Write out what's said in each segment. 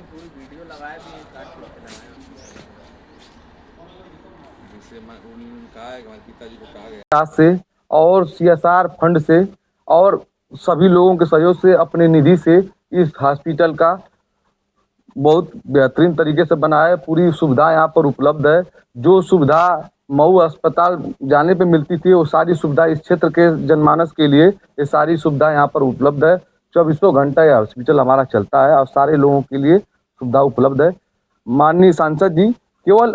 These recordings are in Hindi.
पूरी वीडियो लगाए भी हैं, काट पीट के लगाए हैं। जिससे उन्होंने कहा है कि हमारे पिताजी को कहा गया से और सीएसआर फंड से और सभी लोगों के सहयोग से अपने निधि से इस हॉस्पिटल का बहुत बेहतरीन तरीके से बना है। पूरी सुविधा यहाँ पर उपलब्ध है। जो सुविधा मऊ अस्पताल जाने पे मिलती थी वो सारी सुविधा इस क्षेत्र के जनमानस के लिए ये सारी सुविधा यहाँ पर उपलब्ध है। 24 घंटा यह हॉस्पिटल हमारा चलता है और सारे लोगों के लिए सुविधा उपलब्ध है। माननीय सांसद जी केवल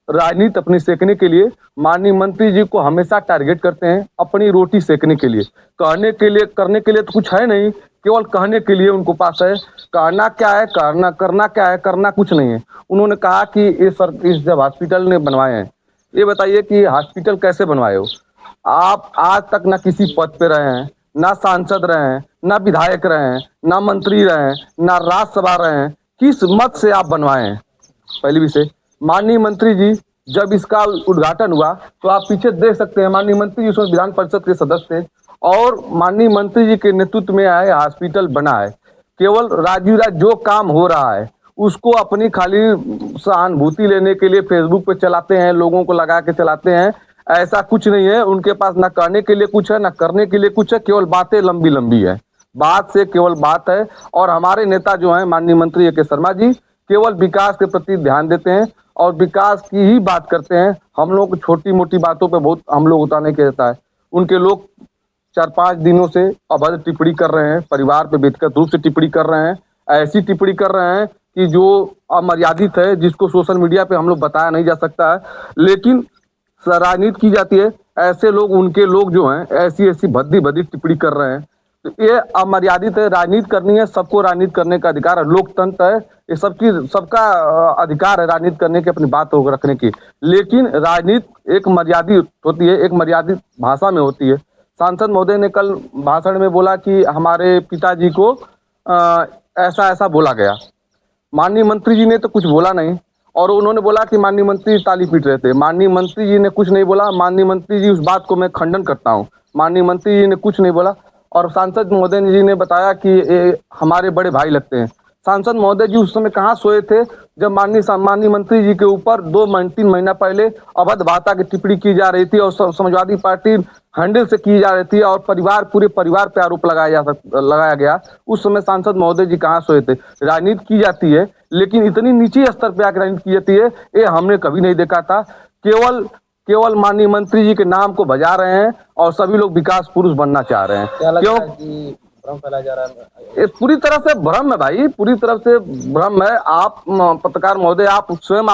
राजनीति अपनी सेकने के लिए माननीय मंत्री जी को हमेशा टारगेट करते हैं, अपनी रोटी सेकने के लिए। कहने के लिए करने के लिए तो कुछ है नहीं, केवल कहने के लिए उनको पास है। कहना क्या है, करना क्या है, करना कुछ नहीं है। उन्होंने कहा कि इस जब हॉस्पिटल ने बनवाए हैं, ये बताइए कि हॉस्पिटल कैसे बनवाए हो आप? आज तक ना किसी पद पे रहे हैं, ना सांसद रहे हैं, ना विधायक रहे हैं, ना मंत्री रहे हैं, ना राज्यसभा रहे हैं। किस मत से आप बनवाए हैं? पहली विषय। माननीय मंत्री जी जब इसका उद्घाटन हुआ तो आप पीछे देख सकते हैं, माननीय मंत्री जी उसमें विधान परिषद के सदस्य थे और माननीय मंत्री जी के नेतृत्व में आए हॉस्पिटल बना है। केवल राजीव जो काम हो रहा है उसको अपनी खाली सहानुभूति लेने के लिए फेसबुक पे चलाते हैं, लोगों को लगा के चलाते हैं। ऐसा कुछ नहीं है उनके पास, ना कहने के लिए कुछ है ना करने के लिए कुछ है, केवल बातें लंबी लंबी है। बात से केवल बात है। और हमारे नेता जो हैं माननीय मंत्री ए के शर्मा जी केवल विकास के प्रति ध्यान देते हैं और विकास की ही बात करते हैं। हम लोग छोटी मोटी बातों पे बहुत हम लोग उतारने के देता है। उनके लोग 4-5 दिनों से अभद्र टिप्पणी कर रहे हैं, परिवार पे व्यक्तिगत रूप से टिप्पणी कर रहे हैं, ऐसी टिप्पणी कर रहे हैं कि जो अमर्यादित है, जिसको सोशल मीडिया पे हम लोग बताया नहीं जा सकता है, लेकिन राजनीति की जाती है। ऐसे लोग उनके लोग जो हैं ऐसी ऐसी भद्दी भद्दी टिप्पणी कर रहे हैं, तो ये अमर्यादित है। राजनीति करनी है, सबको राजनीति करने का अधिकार है, लोकतंत्र है, ये सबका अधिकार है राजनीति करने की, अपनी बात रखने की। लेकिन राजनीति एक मर्यादित होती है, एक मर्यादित भाषा में होती है। सांसद महोदय ने कल भाषण में बोला कि हमारे पिताजी को ऐसा ऐसा बोला गया। माननीय मंत्री जी ने तो कुछ बोला नहीं और उन्होंने बोला कि माननीय मंत्री ताली पीट रहे थे। माननीय मंत्री जी ने कुछ नहीं बोला। माननीय मंत्री जी उस बात को मैं खंडन करता हूँ। माननीय मंत्री जी ने कुछ नहीं बोला और सांसद महोदय जी ने बताया कि ये हमारे बड़े भाई लगते हैं। सांसद महोदय जी उस समय कहाँ सोए थे जब माननीय मंत्री जी के ऊपर 2-3 महीना पहले अभद्र भाषा की टिप्पणी की जा रही थी और समाजवादी पार्टी हैंडल से की जा रही थी और पूरे परिवार पे आरोप लगाया गया। उस समय सांसद महोदय जी कहाँ सोए थे? राजनीति की जाती है लेकिन इतनी नीचे स्तर पे आकर राजनीति की जाती है, ये हमने कभी नहीं देखा था। केवल माननीय मंत्री जी के नाम को बजा रहे हैं और सभी लोग विकास पुरुष बनना चाह रहे हैं। क्यों भ्रम फैलाया जा रहा है? ये पूरी तरह से भ्रम है भाई, पूरी तरह से भ्रम है। आप पत्रकार महोदय, आप स्वयं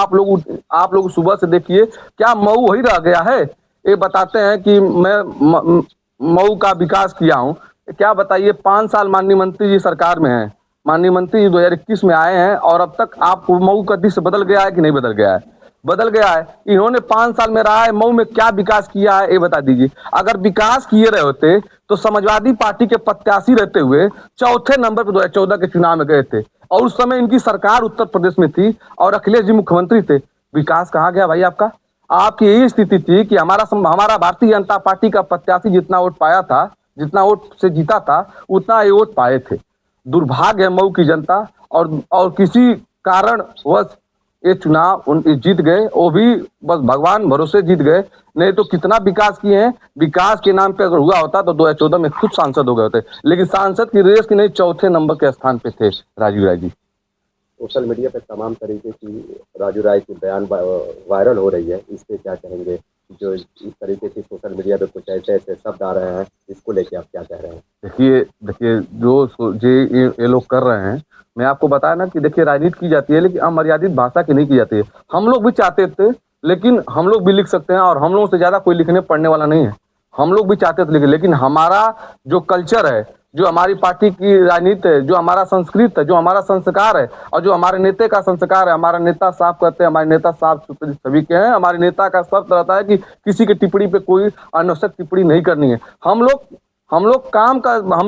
आप लोग सुबह से देखिए, क्या मऊ वही रह गया है? ये बताते हैं कि मैं मऊ का विकास किया हूँ। क्या बताइए, 5 साल माननीय मंत्री जी सरकार में हैं। माननीय मंत्री जी 2021 में आए हैं और अब तक आप मऊ का दृश्य बदल गया है कि नहीं बदल गया है? बदल गया है। इन्होंने 5 साल में रहा है, मऊ में क्या विकास किया है ये बता दीजिए। अगर विकास किए रहे होते तो समाजवादी पार्टी के प्रत्याशी रहते हुए चौथे नंबर पर 2014 के चुनाव में गए थे और उस समय इनकी सरकार उत्तर प्रदेश में थी और अखिलेश जी मुख्यमंत्री थे। विकास कहाँ गया भाई आपका? आपकी यही स्थिति थी कि हमारा भारतीय जनता पार्टी का प्रत्याशी जितना वोट पाया था, जितना वोट से जीता था, उतना ये वोट पाए थे। दुर्भाग्य है मऊ की जनता और किसी कारणवश ये चुनाव जीत गए, वो भी बस भगवान भरोसे जीत गए। नहीं तो कितना विकास किए हैं। विकास के नाम पे अगर हुआ होता तो 2014 में खुद सांसद हो गए होते, लेकिन सांसद की रेस की नहीं, चौथे नंबर के स्थान पे थे राजीव राय जी। सोशल मीडिया पे तमाम तरीके की राजू राय की बयान वायरल हो रही है, इस पे क्या कहेंगे? जो इस तरीके की सोशल मीडिया पे कुछ ऐसे ऐसे शब्द आ रहे हैं, इसको लेके आप क्या कह रहे हैं? देखिए जो ये लोग कर रहे हैं, मैं आपको बताया ना कि देखिए राजनीति की जाती है लेकिन अमर्यादित भाषा की नहीं की जाती है। हम लोग भी चाहते थे, लेकिन हम लोग भी लिख सकते हैं और हम लोगों से ज्यादा कोई लिखने पढ़ने वाला नहीं है। हम लोग भी चाहते थे लिखे, लेकिन हमारा जो कल्चर है, जो हमारी पार्टी की राजनीति है, जो हमारा संस्कृत है, जो हमारा संस्कार है और जो हमारे नेता का संस्कार है, हमारा नेता साहब कहते हैं, हमारे नेता साहब सभी के हैं। हमारे नेता का शर्त रहता है कि किसी की टिप्पणी पे कोई अनावश्यक टिप्पणी नहीं करनी है। हम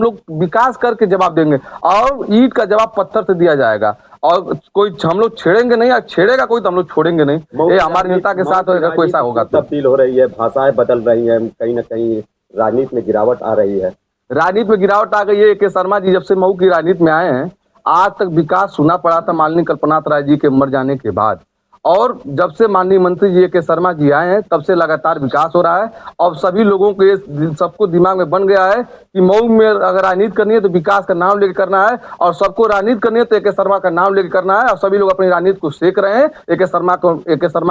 लोग विकास करके जवाब देंगे और ईंट का जवाब पत्थर से दिया जाएगा और कोई हम लोग छेड़ेंगे नहीं, या छेड़ेगा कोई तो हम लोग छोड़ेंगे नहीं। ये हमारे नेता के साथ होगा, कोई ऐसा होगा तो तब्दील हो रही है, भाषाएं बदल रही है, कहीं ना कहीं राजनीति में गिरावट आ रही है। राजनीति में गिरावट आ गई है। के शर्मा जी जब से मऊ की राजनीति में आए हैं, आज तक विकास सुना पड़ा था माननीय कल्पनाथ राय जी के मर जाने के बाद, और जब से माननीय मंत्री जी के शर्मा जी आए हैं तब से लगातार विकास हो रहा है। और सभी लोगों को ये सबको दिमाग में बन गया है कि मऊ में अगर राजनीति करनी है तो विकास का नाम लेकर करना है, और सबको राजनीति करनी है तो ए.के. शर्मा का नाम लेकर करना है। और सभी लोग अपनी राजनीति को सेक रहे हैं, ए.के. शर्मा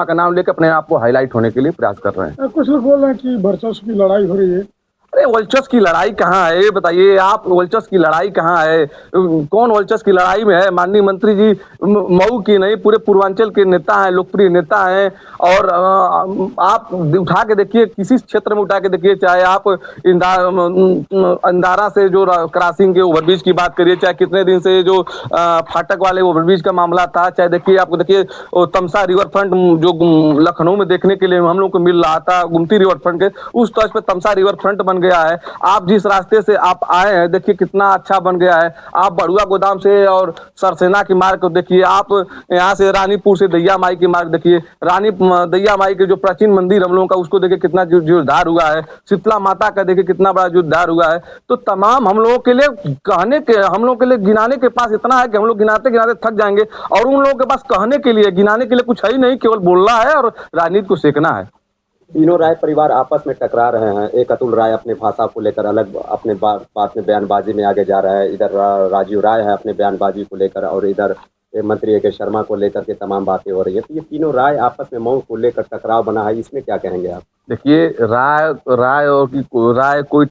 का नाम लेकर अपने आप को हाईलाइट होने के लिए प्रयास कर रहे हैं। कुछ लोग बोल रहे हैं कि वर्चस्व की लड़ाई हो रही है। अरे वर्चस्व की लड़ाई कहाँ है, ये बताइए आप, वर्चस्व की लड़ाई कहाँ है? कौन वर्चस्व की लड़ाई में है? माननीय मंत्री जी मऊ की नहीं पूरे पूर्वांचल के नेता हैं, लोकप्रिय नेता हैं। और आप उठा के देखिए, किसी क्षेत्र में उठा के देखिए, चाहे आप इंदारा से जो क्रॉसिंग के ओवरब्रिज की बात करिए, चाहे कितने दिन से जो फाटक वाले ओवरब्रिज का मामला था, चाहे देखिए आपको देखिए तमसा रिवर फ्रंट जो लखनऊ में देखने के लिए हम लोग को मिल रहा था, गुमती रिवर फ्रंट के उस तर्ज पे तमसा रिवर फ्रंट बन गया है। आप जिस रास्ते से आप आए हैं देखिए कितना अच्छा बन गया है। आप बड़ुआ गोदाम से और सरसेना की मार्ग को देखिए, आप यहाँ से रानीपुर से दैया माई की मार्ग देखिए, दैया माई के जो प्राचीन मंदिर हम लोगों का उसको देखिए कितना जोरदार हुआ है, शीतला माता का देखिए कितना बड़ा जोरदार हुआ है। तो तमाम हम लोगों के लिए हम लोगों के लिए गिनाने के पास इतना है कि हम लोग गिनाते गिनाते थक जाएंगे, और उन लोगों के पास कहने के लिए गिनाने के लिए कुछ है ही नहीं, केवल बोलना है और राजनीति को सेकना है। तीनों राय परिवार आपस में टकरा रहे हैं। एक अतुल राय अपने भाषा को लेकर अलग अपने बात में बयानबाजी में आगे जा रहा है, इधर राजीव राय है अपने बयानबाजी को लेकर, और इधर मंत्री ए.के. शर्मा को लेकर के तमाम बातें हो रही है। तो ये तीनों राय आपस में मऊ को लेकर टकराव बना है, इसमें क्या कहेंगे आप? देखिए राय कोई